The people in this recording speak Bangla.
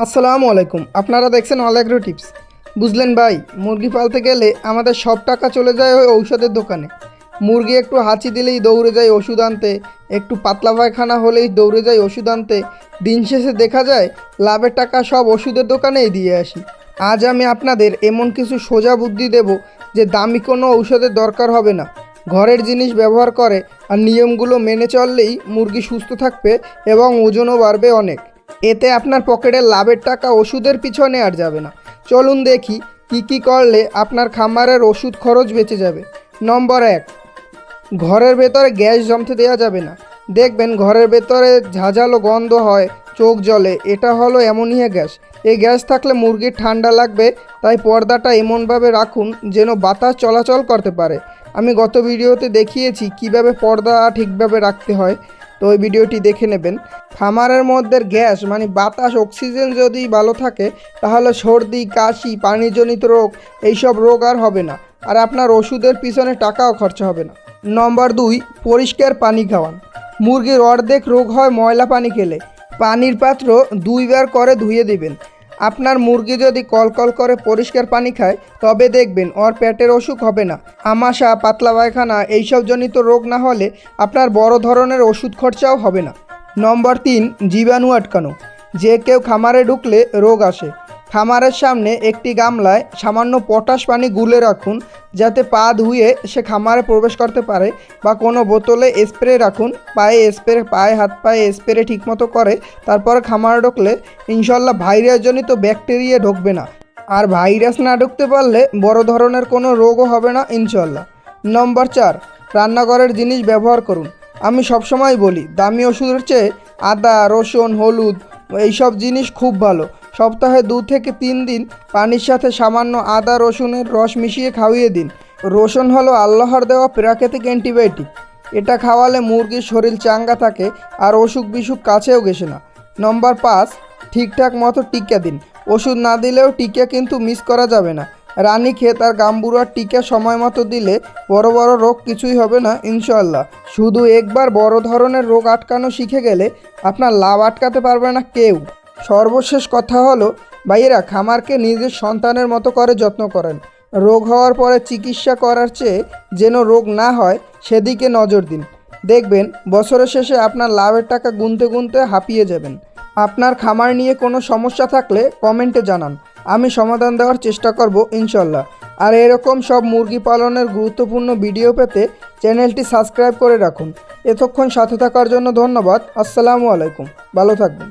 আসসালামু আলাইকুম। আপনারা দেখছেন অল এগ্রো টিপস। বুঝলেন ভাই, মুরগি পালতে গেলে আমাদের সব টাকা চলে যায় ওই ঔষধের দোকানে। মুরগি একটু হাঁচি দিলেই দৌড়ে যায় ওষুধ আনতে, একটু পাতলা পায়খানা হলেই দৌড়ে যায় ওষুধ আনতে। দিন শেষে দেখা যায় লাভের টাকা সব ওষুধের দোকানেই দিয়ে আসি। আজ আমি আপনাদের এমন কিছু সোজা বুদ্ধি দেব যে দামি কোনো ঔষধের দরকার হবে না। ঘরের জিনিস ব্যবহার করে আর নিয়মগুলো মেনে চললেই মুরগি সুস্থ থাকবে এবং ওজনও বাড়বে অনেক। এতে আপনার পকেটের লাভের টাকা ওষুধের পিছনে আর যাবে না। চলুন দেখি কি করলে আপনার খামারের ওষুধ খরচ বেঁচে যাবে। নম্বর 1, ঘরের ভেতরে গ্যাস জমতে দেওয়া যাবে না। দেখবেন ঘরের ভেতরে ঝাঁঝালো গন্ধ হয়, চোখ জ্বলে, এটা হলো অ্যামোনিয়া গ্যাস। এই গ্যাস থাকলে মুরগির ঠান্ডা লাগবে, তাই পর্দাটা এমনভাবে রাখুন যেন বাতাস চলাচল করতে পারে। আমি গত ভিডিওতে দেখিয়েছি কিভাবে পর্দা ঠিকভাবে রাখতে হয়, তো ওই ভিডিওটি দেখে নেবেন। খামারের মধ্যে গ্যাস মানে বাতাস, অক্সিজেন যদি ভালো থাকে তাহলে সর্দি, কাশি, পানিজনিত রোগ এইসব রোগ আর হবে না, আর আপনার ওষুধের পিছনে টাকাও খরচা হবে না। নম্বর 2, পরিষ্কার পানি খাওয়ান। মুরগির অর্ধেক রোগ হয় ময়লা পানি খেলে। পানির পাত্র 2 বার করে ধুয়ে দিবেন। আপনার মুরগি যদি কলকল করে পরিষ্কার পানি খায় তবে দেখবেন ওর পেটের অসুখ হবে না। আমাশা, পাতলা পায়খানা এইসব জনিত রোগ না হলে আপনার বড় ধরনের ওষুধ খরচাও হবে না। নম্বর 3, জীবাণু আটকানো। যে কেউ খামারে ঢুকলে রোগ আসে। খামারের সামনে একটি গামলায় সামান্য পটাশ পানি গুলে রাখুন, যাতে পা ধুয়ে সে খামারে প্রবেশ করতে পারে, বা কোনো বোতলে স্প্রে রাখুন। পায়ে হাত পায়ে স্প্রে ঠিকমতো করে তারপর খামারে ঢুকলে ইনশাল্লাহ ভাইরাসজনিত ব্যাকটেরিয়া ঢুকবে না, আর ভাইরাস না ঢুকতে পারলে বড় ধরনের কোনো রোগও হবে না ইনশাল্লাহ। নম্বর 4, রান্নাঘরের জিনিস ব্যবহার করুন। আমি সবসময় বলি দামি ওষুধের চেয়ে আদা, রসুন, হলুদ এইসব জিনিস খুব ভালো। সপ্তাহে 2 থেকে 3 দিন পানির সাথে সামান্য আদা রসুনের রস মিশিয়ে খাওয়িয়ে দিন। রসুন হলো আল্লাহর দেওয়া প্রাকৃতিক অ্যান্টিবায়োটিক। এটা খাওয়ালে মুরগির শরীর চাঙ্গা থাকে আর অসুখ বিসুখ কাছেও গেছে না। নম্বর 5, ঠিকঠাক মতো টিকা দিন। ওষুধ না দিলেও টিকা কিন্তু মিস করা যাবে না। রানীক্ষেত আর গাম্বুরার টিকা সময় মতো দিলে বড় বড় রোগ কিছুই হবে না ইনশাআল্লাহ। শুধু একবার বড় ধরনের রোগ আটকানো শিখে গেলে আপনার লাভ আটকাতে পারবে না কেউ। সর্বশেষ কথা হলো, ভাইয়েরা খামারকে নিজের সন্তানের মতো করে যত্ন করেন। রোগ হওয়ার পরে চিকিৎসা করার চেয়ে যেন রোগ না হয় সেদিকে নজর দিন। দেখবেন বছরের শেষে আপনার লাভের টাকা গুনতে গুনতে হাঁপিয়ে যাবেন। আপনার খামার নিয়ে কোনো সমস্যা থাকলে কমেন্টে জানান, আমি সমাধান দেওয়ার চেষ্টা করব ইনশাল্লাহ। আর এরকম সব মুরগি পালনের গুরুত্বপূর্ণ ভিডিও পেতে চ্যানেলটি সাবস্ক্রাইব করে রাখুন। এতক্ষণ সাথে থাকার জন্য ধন্যবাদ। আসসালামু আলাইকুম, ভালো থাকবেন।